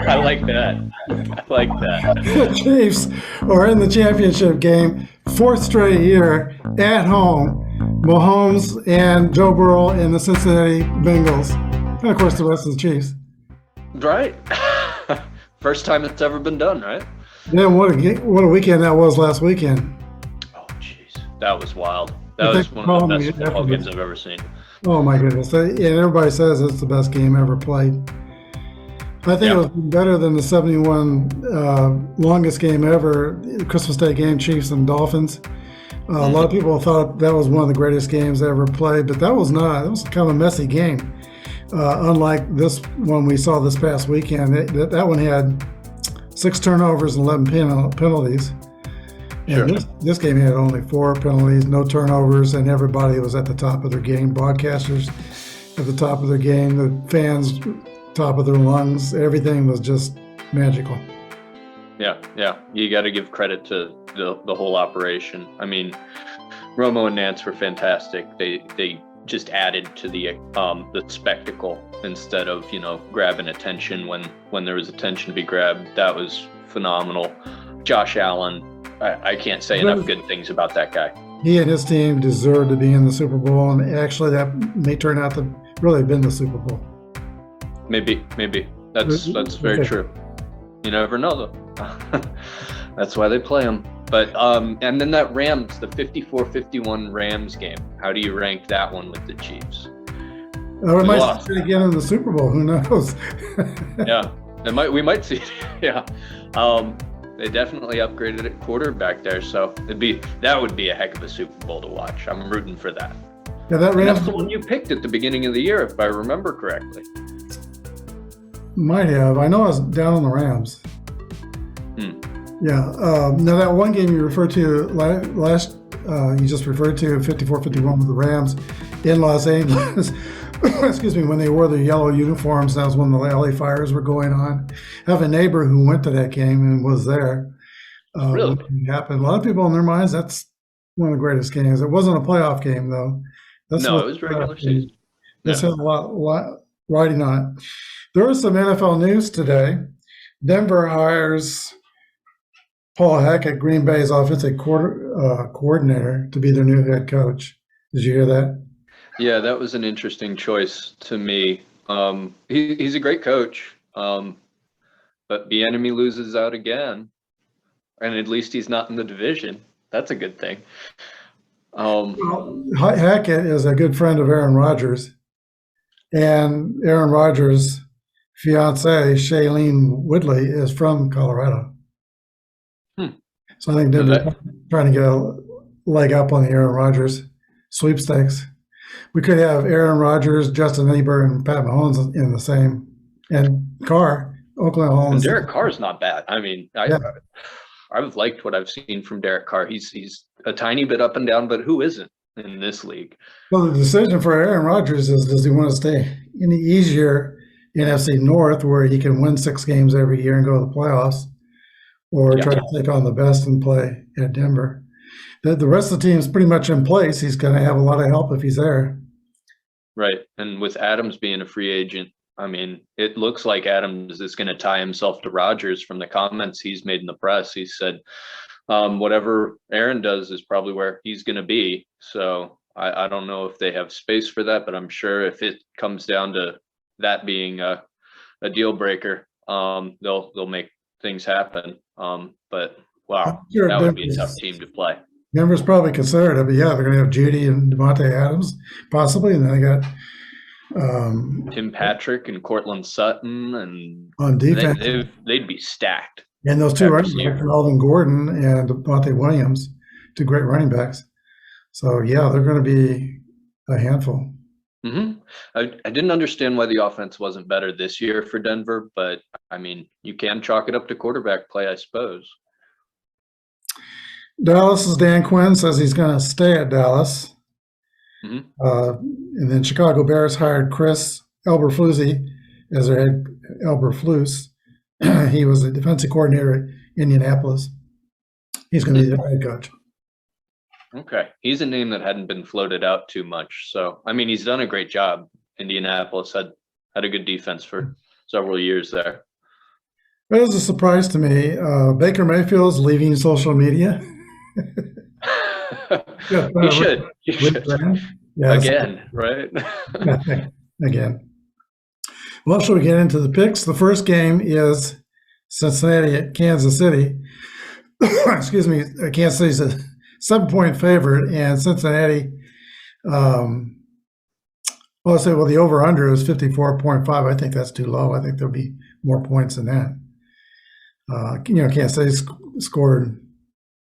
I like that. I like that. The Chiefs are in the championship game, fourth straight year at home. Mahomes and Joe Burrow and the Cincinnati Bengals, and of course the rest of the Chiefs. Right. First time it's ever been done, right? Yeah, what a weekend that was last weekend. Oh, jeez. That was wild. That was one of the best football games I've ever seen. Oh, my goodness. And everybody says it's the best game ever played. I think it was better than the 71 longest game ever, Christmas Day game, Chiefs and Dolphins. A lot of people thought that was one of the greatest games ever played, but that was not. It was kind of a messy game. Unlike this one we saw this past weekend, that one had 6 turnovers and 11 penalties. Sure. And this game had only 4 penalties, no turnovers, and everybody was at the top of their game. Broadcasters at the top of their game, the fans top of their lungs. Everything was just magical. Yeah. You got to give credit to the whole operation. I mean, Romo and Nance were fantastic. They just added to the spectacle instead of grabbing attention when there was attention to be grabbed. That was phenomenal. Josh Allen, I can't say enough good things about that guy. He and his team deserve to be in the Super Bowl, and actually that may turn out to really have been the Super Bowl. Maybe. That's very true. You never know, though. That's why they play them. But and then that Rams, the 54-51 Rams game. How do you rank that one with the Chiefs? We might see it again in the Super Bowl. Who knows? Yeah, we might see it. Yeah. They definitely upgraded at quarterback there, so that would be a heck of a Super Bowl to watch. I'm rooting for that. Yeah, that's the one you picked at the beginning of the year, if I remember correctly. Might have. I know I was down on the Rams. Yeah. Now that one game you referred to you just referred to 54-51 with the Rams in Los Angeles. Excuse me, when they wore their yellow uniforms, that was when the LA fires were going on. I have a neighbor who went to that game and was there. Really? When it happened. A lot of people in their minds, that's one of the greatest games. It wasn't a playoff game, though. It was regular season. This had a lot riding on it. There was some NFL news today. Denver hires Paul Hackett, Green Bay's offensive coordinator, to be their new head coach. Did you hear that? Yeah, that was an interesting choice to me. He's a great coach, but the enemy loses out again, and at least he's not in the division. That's a good thing. Hackett is a good friend of Aaron Rodgers, and Aaron Rodgers' fiancée, Shailene Woodley, is from Colorado. So I think they're trying to get a leg up on the Aaron Rodgers sweepstakes. We could have Aaron Rodgers, Justin Herbert, and Pat Mahomes in the same car. Oklahoma. And Derek Carr is not bad. I mean, I've liked what I've seen from Derek Carr. He's a tiny bit up and down, but who isn't in this league? Well, the decision for Aaron Rodgers is, does he want to stay any easier NFC North, where he can win 6 games every year and go to the playoffs, or try to take on the best and play at Denver? The rest of the team is pretty much in place. He's going to have a lot of help if he's there. Right. And with Adams being a free agent, I mean, it looks like Adams is going to tie himself to Rodgers from the comments he's made in the press. He said, whatever Aaron does is probably where he's going to be. So I don't know if they have space for that, but I'm sure if it comes down to that being a deal breaker, they'll make things happen. But wow, that would be a tough team to play. Denver's probably considered it, but yeah, they're going to have Judy and Devontae Adams possibly, and then they got Tim Patrick and Cortland Sutton, and on defense they'd be stacked. And those two running backs, Melvin Gordon and Devontae Williams, 2 great running backs. So yeah, they're going to be a handful. I didn't understand why the offense wasn't better this year for Denver, but I mean, you can chalk it up to quarterback play, I suppose. Dallas's Dan Quinn says he's going to stay at Dallas. And then Chicago Bears hired Chris Elberflus as their head. Elberflus. He was the defensive coordinator at Indianapolis. He's going to be their head coach. Okay. He's a name that hadn't been floated out too much. So, I mean, he's done a great job. Indianapolis had a good defense for several years there. It was a surprise to me. Baker Mayfield's leaving social media. He should. Yeah, again, right? Again. Well, shall we get into the picks? The first game is Cincinnati at Kansas City. Excuse me. Kansas City's a 7-point favorite, and Cincinnati. I'll say, well, the over/under is 54.5. I think that's too low. I think there'll be more points than that. Kansas City scored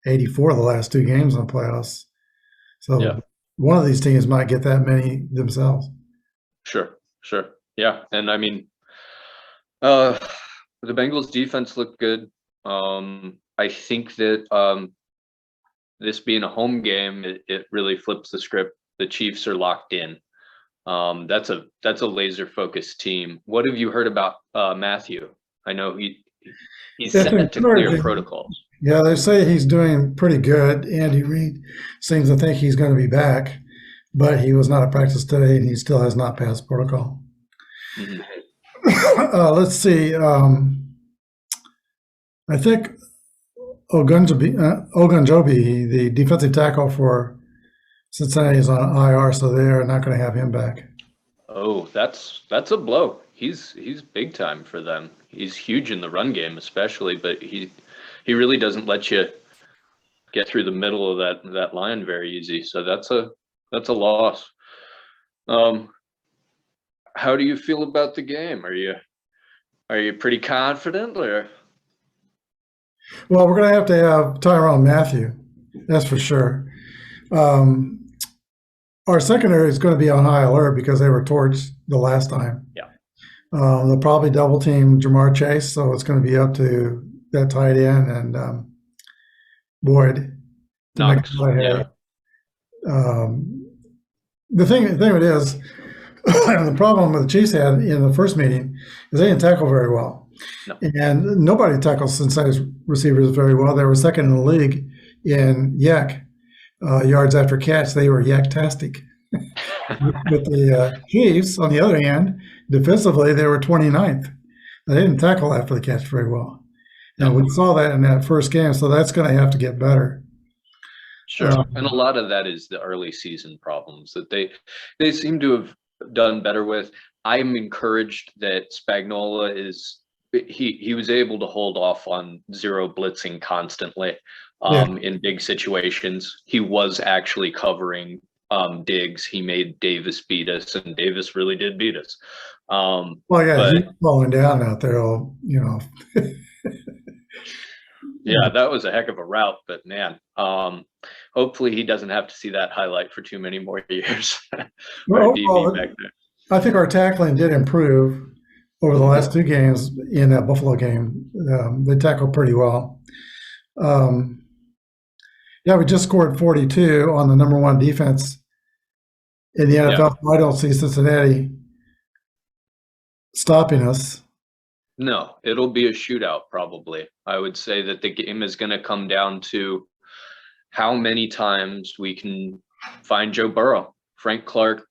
84 the last 2 games in the playoffs. So one of these teams might get that many themselves. Sure. Yeah. And I mean, the Bengals defense looked good. I think that this being a home game, it really flips the script. The Chiefs are locked in. That's a laser focused team. What have you heard about Matthew? I know he's set to clear protocols. Yeah, they say he's doing pretty good. Andy Reid seems to think he's going to be back, but he was not at practice today, and he still has not passed protocol. Mm-hmm. Let's see. I think Ogunjobi, the defensive tackle for Cincinnati, is on IR, so they are not going to have him back. Oh, that's a blow. He's big time for them. He's huge in the run game, especially, but he really doesn't let you get through the middle of that line very easy. So that's a loss. How do you feel about the game? Are you pretty confident, or? Well, we're going to have Tyrann Mathieu, that's for sure. Our secondary is going to be on high alert because they were torched the last time. Yeah. They'll probably double team Jamar Chase, so it's going to be up to that tight end and Boyd. Knox. Yeah. The thing of it is, the problem with the Chiefs had in the first meeting is they didn't tackle very well. No. And nobody tackles Cincinnati's receivers very well. They were second in the league in yak yards after catch. They were yak-tastic. With the Chiefs, on the other hand, defensively, they were 29th. They didn't tackle after the catch very well. And we saw that in that first game, so that's going to have to get better. Sure. And a lot of that is the early season problems that they seem to have done better with. I'm encouraged that Spagnuolo he was able to hold off on zero blitzing constantly in big situations. He was actually covering Diggs. He made Davis beat us, and Davis really did beat us. He's falling down out there, Yeah, that was a heck of a route, but man, hopefully he doesn't have to see that highlight for too many more years. I think our tackling did improve over the last 2 games in that Buffalo game. They tackled pretty well. We just scored 42 on the number 1 defense in the NFL. Yeah. I don't see Cincinnati stopping us. No, it'll be a shootout probably. I would say that the game is going to come down to how many times we can find Joe Burrow, Frank Clark,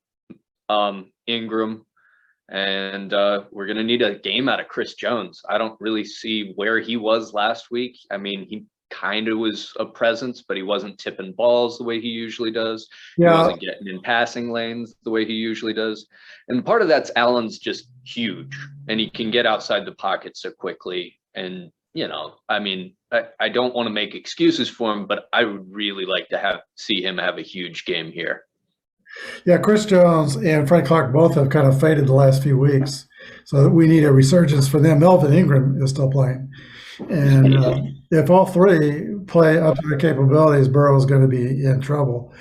Ingram, and we're going to need a game out of Chris Jones. I don't really see where he was last week. I mean, he kind of was a presence, but he wasn't tipping balls the way he usually does. Yeah. He wasn't getting in passing lanes the way he usually does. And part of that's Allen's just huge, and he can get outside the pocket so quickly. And, I mean, I don't want to make excuses for him, but I would really like to see him have a huge game here. Yeah, Chris Jones and Frank Clark both have kind of faded the last few weeks. So we need a resurgence for them. Melvin Ingram is still playing. And if all 3 play up to their capabilities, Burrow's going to be in trouble.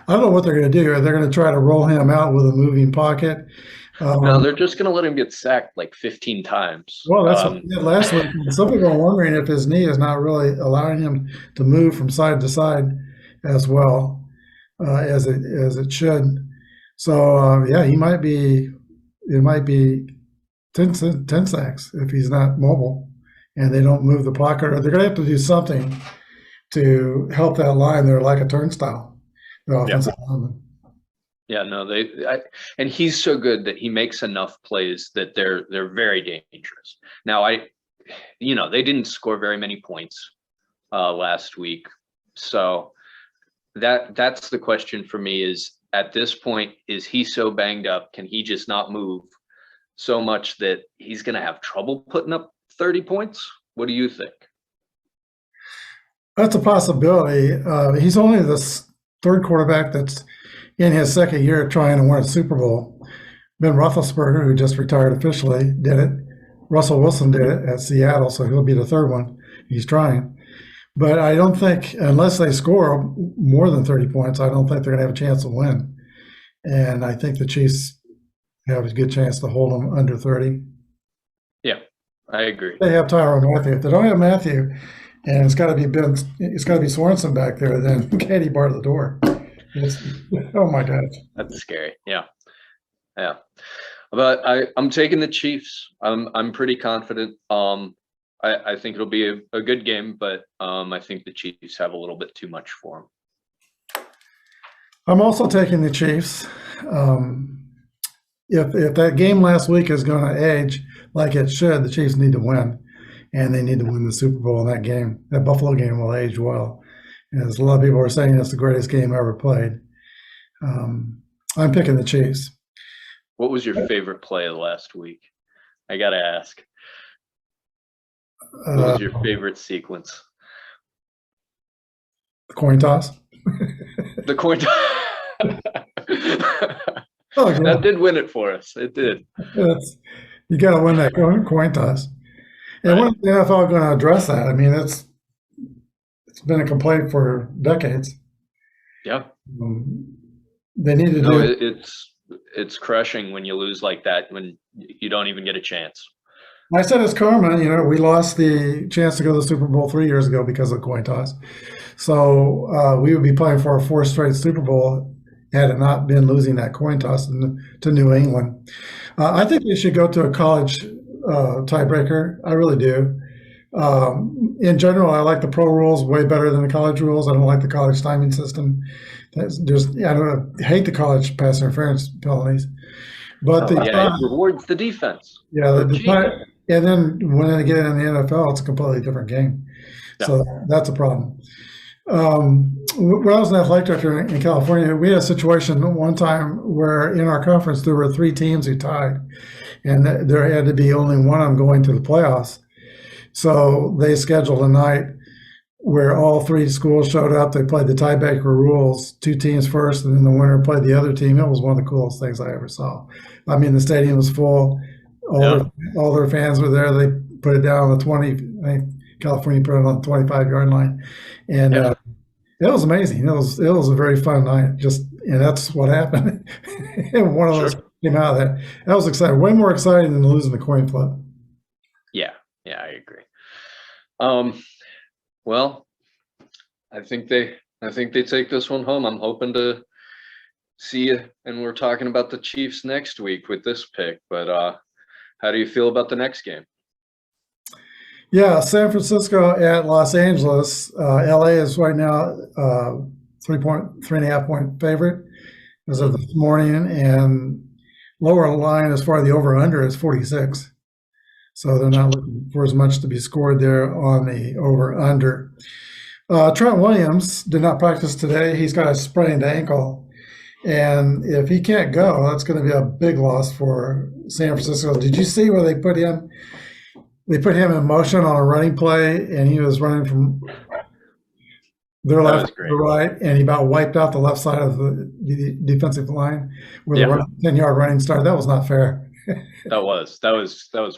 I don't know what they're going to do. They're going to try to roll him out with a moving pocket. No, they're just going to let him get sacked like 15 times. Well, that's what he did last week. Some people are wondering if his knee is not really allowing him to move from side to side as well as it should. So, he might be – it might be 10 sacks if he's not mobile and they don't move the pocket. Or they're going to have to do something to help that line. They're like a turnstile. the offensive lineman. Yeah, no, and he's so good that he makes enough plays that they're very dangerous. Now, they didn't score very many points last week, so that's the question for me is at this point, is he so banged up? Can he just not move so much that he's going to have trouble putting up 30 points? What do you think? That's a possibility. He's only the third quarterback that's in his second year trying to win a Super Bowl. Ben Roethlisberger, who just retired officially, did it. Russell Wilson did it at Seattle, so he'll be the third one. He's trying. But I don't think, unless they score more than 30 points, I don't think they're going to have a chance to win. And I think the Chiefs have a good chance to hold them under 30. Yeah, I agree. They have Tyrann Mathieu. If they don't have Mathieu, and it's got to be Sorensen back there, then Katie barred the door. Oh my God, that's scary. Yeah. But I'm taking the Chiefs. I'm pretty confident. I think it'll be a good game, but I think the Chiefs have a little bit too much for them. I'm also taking the Chiefs. If that game last week is going to age like it should, the Chiefs need to win, and they need to win the Super Bowl in that game. That Buffalo game will age well. As a lot of people are saying, it's the greatest game ever played. I'm picking the Chiefs. What was your favorite play of last week? I got to ask. What was your favorite sequence? The coin toss. The coin toss. That did win it for us. It did. You got to win that coin toss. And when is the NFL going to address that? I mean, it's been a complaint for decades. Yeah. They need to do. It's crushing when you lose like that, when you don't even get a chance. I said it's karma. We lost the chance to go to the Super Bowl 3 years ago because of the coin toss. So we would be playing for a fourth straight Super Bowl had it not been losing that coin toss to New England. I think they should go to a college tiebreaker. I really do. In general, I like the pro rules way better than the college rules. I don't like the college timing system. I hate the college pass interference penalties. But it rewards the defense. Yeah, and then when they get in the NFL, it's a completely different game. Yeah. So that's a problem. When I was an athletic director in California, we had a situation one time where in our conference there were 3 teams who tied, and there had to be only one of them going to the playoffs. So they scheduled a night where all 3 schools showed up. They played the tiebreaker rules, 2 teams first, and then the winner played the other team. It was one of the coolest things I ever saw. I mean, the stadium was full. All their fans were there. They put it down on the 20. I think California put it on the 25-yard line, and it was amazing. It was a very fun night. And that's what happened. And one of those came out of that. That was exciting. Way more exciting than losing the coin flip. Yeah, I agree. Well, I think they take this one home. I'm hoping to see you, and we're talking about the Chiefs next week with this pick. But how do you feel about the next game? Yeah, San Francisco at Los Angeles. LA is right now 3.5 point favorite as of this morning, and lower line as far as the over/under is 46. So they're not looking for as much to be scored there on the over/under. Trent Williams did not practice today. He's got a sprained ankle, and if he can't go, that's going to be a big loss for San Francisco. Did you see where they put him? They put him in motion on a running play, and he was running from their left to the right, and he about wiped out the left side of the defensive line where the 10-yard running started. That was not fair. That was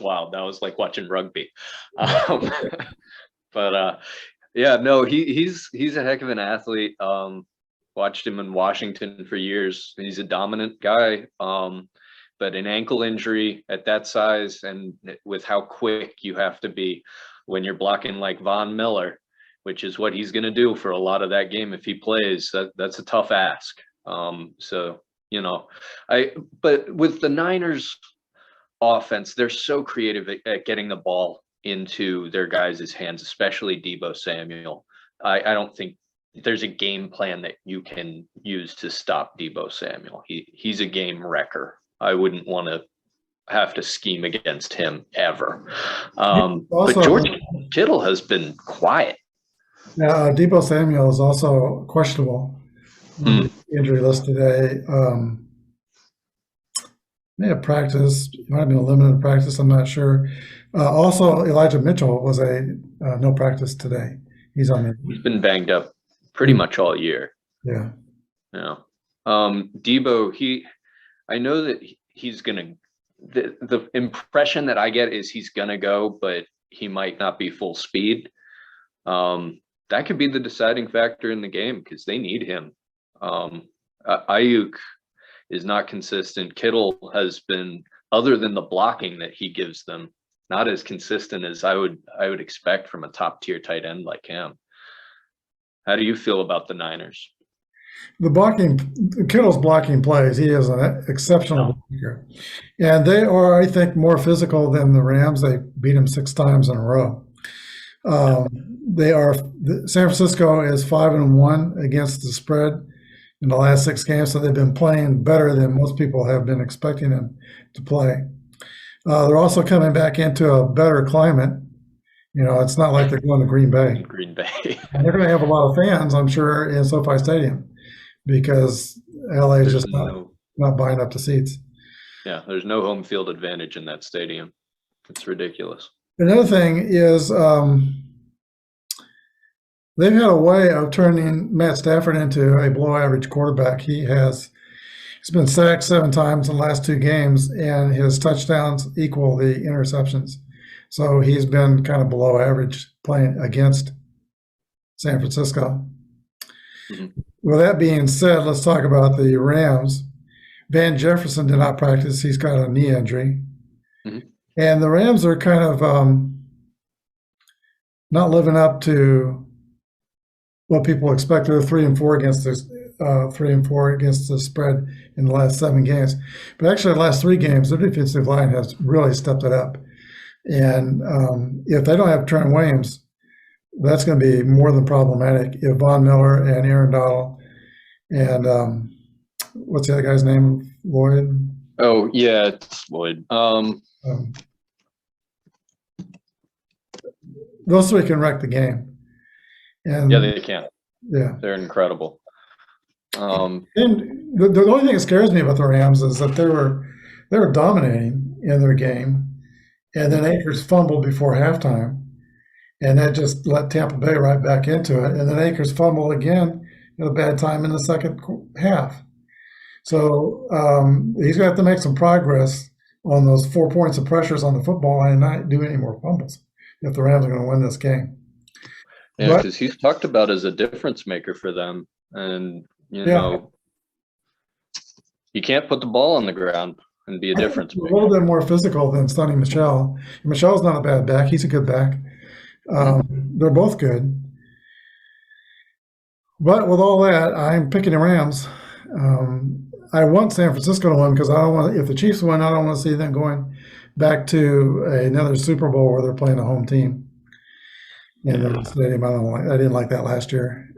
wild. That was like watching rugby. But he's a heck of an athlete. Watched him in Washington for years. He's a dominant guy. But an ankle injury at that size and with how quick you have to be when you're blocking like Von Miller, which is what he's going to do for a lot of that game if he plays, that's a tough ask. But with the Niners offense, they're so creative at getting the ball into their guys' hands, especially Deebo Samuel. I don't think there's a game plan that you can use to stop Deebo Samuel. He's a game wrecker. I wouldn't want to have to scheme against him ever. But George Kittle has been quiet. Yeah, Deebo Samuel is also questionable. Injury list today. May have practice. Might have been a limited practice. I'm not sure. Also, Elijah Mitchell was a no practice today. He's been banged up pretty much all year. Yeah. Yeah. Deebo, I know that he's gonna. The impression that I get is he's gonna go, but he might not be full speed. That could be the deciding factor in the game because they need him. Ayuk is not consistent. Kittle has been, other than the blocking that he gives them, not as consistent as I would expect from a top tier tight end like him. How do you feel about the Niners? The blocking, Kittle's blocking plays, he is an exceptional blocker. And they are, I think, more physical than the Rams. They beat them 6 times in a row. San Francisco is 5-1 against the spread in the last 6 games, so they've been playing better than most people have been expecting them to play. They're also coming back into a better climate. You know, it's not like they're going to Green Bay. And they're going to have a lot of fans, I'm sure, in SoFi Stadium because LA is just not buying up the seats. Yeah, there's no home field advantage in that stadium. It's ridiculous. Another thing is they've had a way of turning Matt Stafford into a below-average quarterback. He's been sacked 7 times in the last 2 games, and his touchdowns equal the interceptions. So he's been kind of below average playing against San Francisco. Mm-hmm. With that being said, let's talk about the Rams. Van Jefferson did not practice. He's got a knee injury. Mm-hmm. And the Rams are kind of not living up to what people expect. They're 3-4 against this 3-4 against the spread in the last 7 games. But actually, the last 3 games, their defensive line has really stepped it up. And if they don't have Trent Williams, that's going to be more than problematic. If Von Miller and Aaron Donald and what's the other guy's name? Lloyd? Oh, yeah, it's Lloyd. Those 3 can wreck the game. And yeah, they can. Yeah. They're incredible. And the only thing that scares me about the Rams is that they were dominating in their game. And then Akers fumbled before halftime, and that just let Tampa Bay right back into it. And then Akers fumbled again at a bad time in the second half. So he's going to have to make some progress on those 4 points of pressures on the football and not do any more fumbles if the Rams are going to win this game. Yeah, because he's talked about as a difference maker for them. And, you know, you can't put the ball on the ground and be a difference maker. A little bit more physical than Sonny Michel. Michel's not a bad back. He's a good back. They're both good. But with all that, I'm picking the Rams. I want San Francisco to win because I don't want. If the Chiefs win, I don't want to see them going back to another Super Bowl where they're playing a home team in the stadium. I didn't like that last year.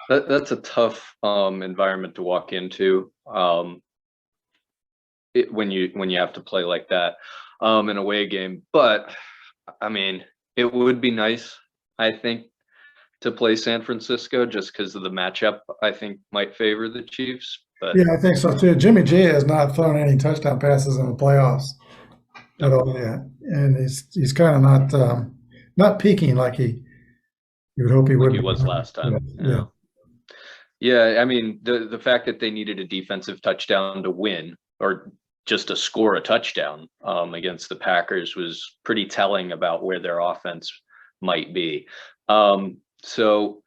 That's a tough environment to walk into. When you have to play like that in an away game. But I mean, it would be nice, I think, to play San Francisco just because of the matchup. I think might favor the Chiefs. But yeah, I think so too. Jimmy G has not thrown any touchdown passes in the playoffs at all yet, and he's kind of not peaking like you would hope he would. Like he was last time. Yeah. I mean, the fact that they needed a defensive touchdown to win, or just to score a touchdown against the Packers, was pretty telling about where their offense might be. So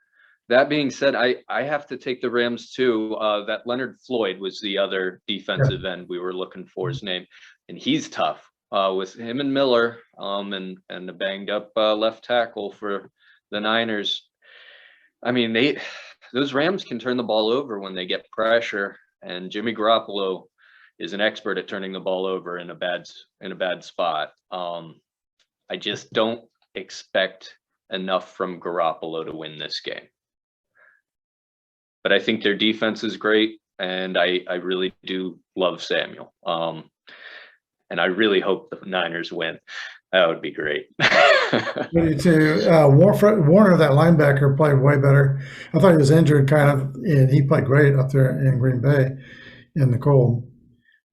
that being said, I have to take the Rams too. That Leonard Floyd was the other defensive end we were looking for, his name, and he's tough with him and Miller and the banged up left tackle for the Niners. I mean, those Rams can turn the ball over when they get pressure, and Jimmy Garoppolo is an expert at turning the ball over in a bad spot. I just don't expect enough from Garoppolo to win this game. but I think their defense is great, and I really do love Samuel. And I really hope the Niners win. That would be great. Me too. Warner, that linebacker, played way better. I thought he was injured kind of, and he played great up there in Green Bay in the cold.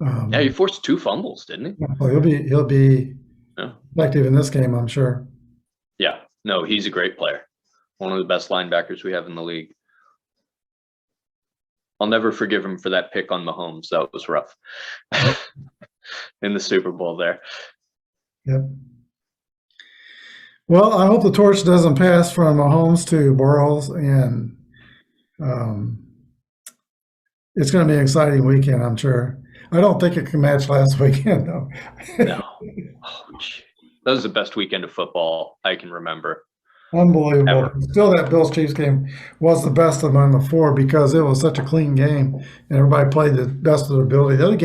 Yeah, he forced 2 fumbles, didn't he? Well, he'll be effective in this game, I'm sure. Yeah, no, he's a great player. One of the best linebackers we have in the league. I'll never forgive him for that pick on Mahomes. That was rough. In the Super Bowl there. Yep. Well, I hope the torch doesn't pass from Mahomes to Burrows, and it's going to be an exciting weekend, I'm sure. I don't think it can match last weekend, though. No. Oh, that was the best weekend of football I can remember. Unbelievable. Ever. Still, that Bills-Chiefs game was the best among the 4 because it was such a clean game, and everybody played the best of their ability. The other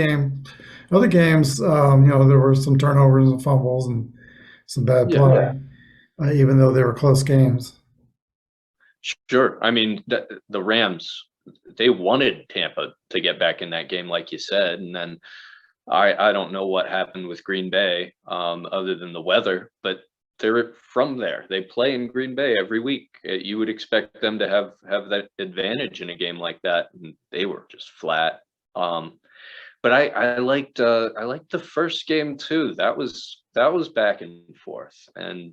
games, there were some turnovers and fumbles and some bad play, even though they were close games. Sure. I mean, the Rams, they wanted Tampa to get back in that game, like you said, and then I don't know what happened with Green Bay, other than the weather, but they're from there. They play in Green Bay every week. You would expect them to have that advantage in a game like that, and they were just flat. But I liked the first game too. That was back and forth, and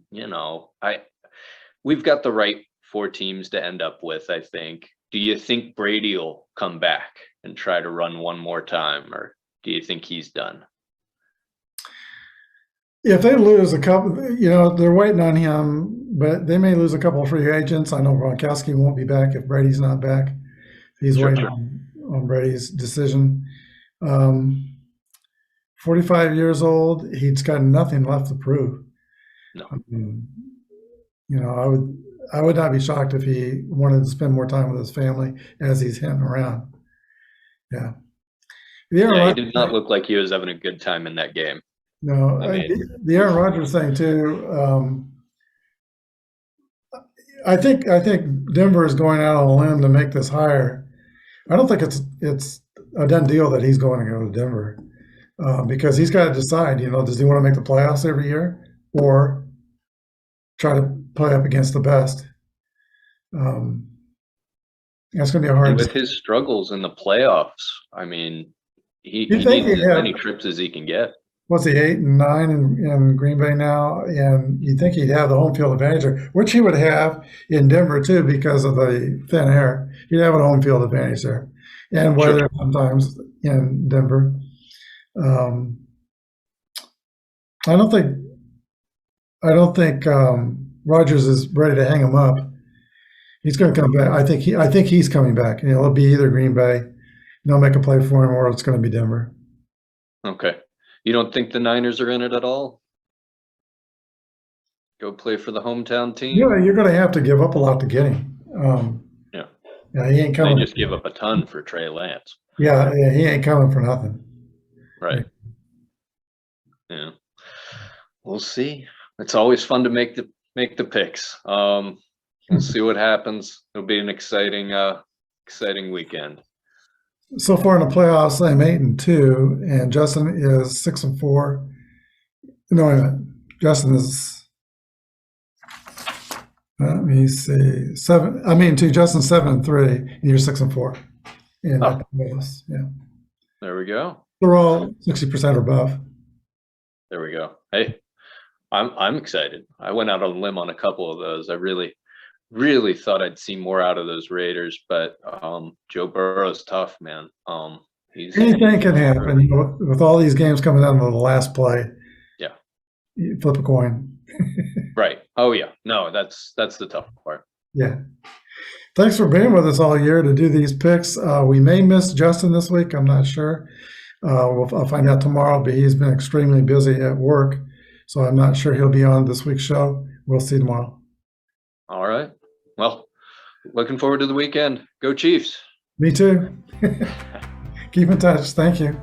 we've got the right 4 teams to end up with, I think. Do you think Brady will come back and try to run one more time, or do you think he's done? If they lose a couple, they're waiting on him, but they may lose a couple of free agents. I know Gronkowski won't be back if Brady's not back. He's waiting on Brady's decision. 45 years old, he's got nothing left to prove. No. I would not be shocked if he wanted to spend more time with his family as he's hitting around. Yeah. He did not look like he was having a good time in that game. No, the Aaron Rodgers thing too. I think Denver is going out on a limb to make this hire. I don't think it's a done deal that he's going to go to Denver, because he's got to decide. Does he want to make the playoffs every year or try to play up against the best? That's going to be a hard. And with his struggles in the playoffs, I mean, he needs as many trips as he can get. What's he, 8 and 9 in Green Bay now? And you think he'd have the home field advantage, which he would have in Denver too because of the thin air. He'd have a home field advantage there, and weather sometimes in Denver. I don't think Rodgers is ready to hang him up. He's going to come back. I think he's coming back. It'll be either Green Bay, they'll make a play for him, or it's going to be Denver. Okay. You don't think the Niners are in it at all? Go play for the hometown team? Yeah, you're going to have to give up a lot to get him. Yeah, he ain't coming. They just give up a ton for Trey Lance. Yeah, he ain't coming for nothing. Right. Yeah. We'll see. It's always fun to make the picks. We'll see what happens. It'll be an exciting weekend. So far in the playoffs, I'm 8-2, and Justin is 6-4. No, wait a minute. Justin is. Let me see. Justin's 7-3, and you're 6-4. In the playoffs. Yeah. There we go. They're all 60% or above. There we go. Hey, I'm excited. I went out on a limb on a couple of those. I really thought I'd see more out of those Raiders, but Joe Burrow's tough, man. Anything can happen with all these games coming down to the last play. Yeah, you flip a coin. Right. Oh yeah. No, that's the tough part. Yeah. Thanks for being with us all year to do these picks. We may miss Justin this week. I'm not sure. I'll find out tomorrow, but he's been extremely busy at work, so I'm not sure he'll be on this week's show. We'll see tomorrow. All right. Well, looking forward to the weekend. Go Chiefs. Me too. Keep in touch. Thank you.